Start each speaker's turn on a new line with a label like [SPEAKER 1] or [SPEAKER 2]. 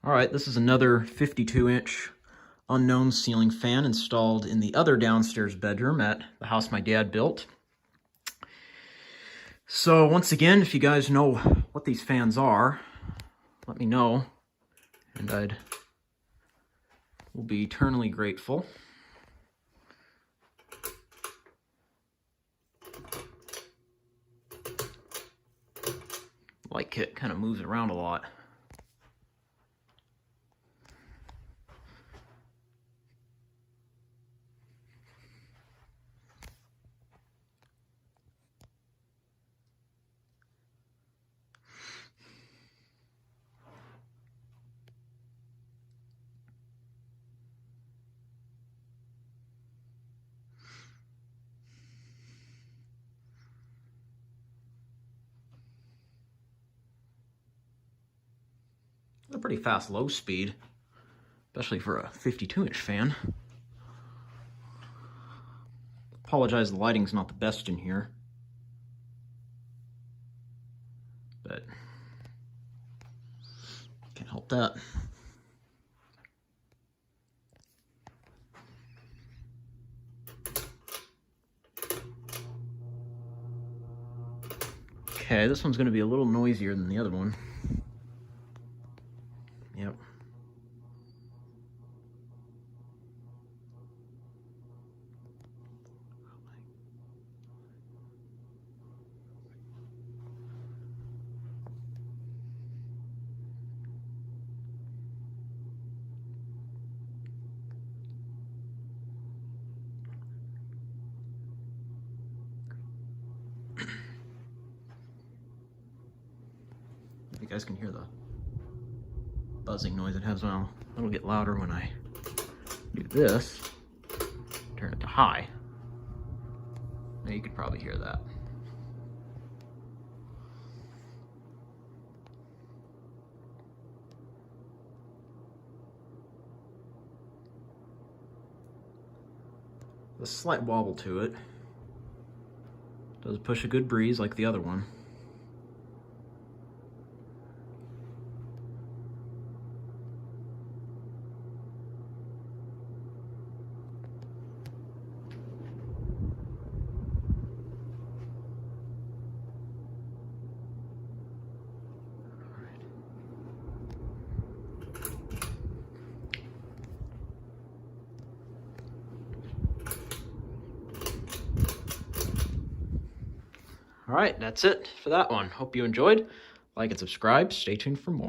[SPEAKER 1] All right, this is another 52-inch unknown ceiling fan installed in the other downstairs bedroom at the house my dad built. So once again, if you guys know what these fans are, let me know, and will be eternally grateful. Light kit kind of moves around a lot. A pretty fast low speed, especially for a 52-inch fan. Apologize, the lighting's not the best in here, but can't help that. Okay, this one's going to be a little noisier than the other one. Yep. You guys can hear the buzzing noise it has. Well, it'll get louder when I do this. Turn it to high. Now you could probably hear that. A slight wobble to it. Does push a good breeze like the other one. All right, that's it for that one. Hope you enjoyed. Like and subscribe. Stay tuned for more.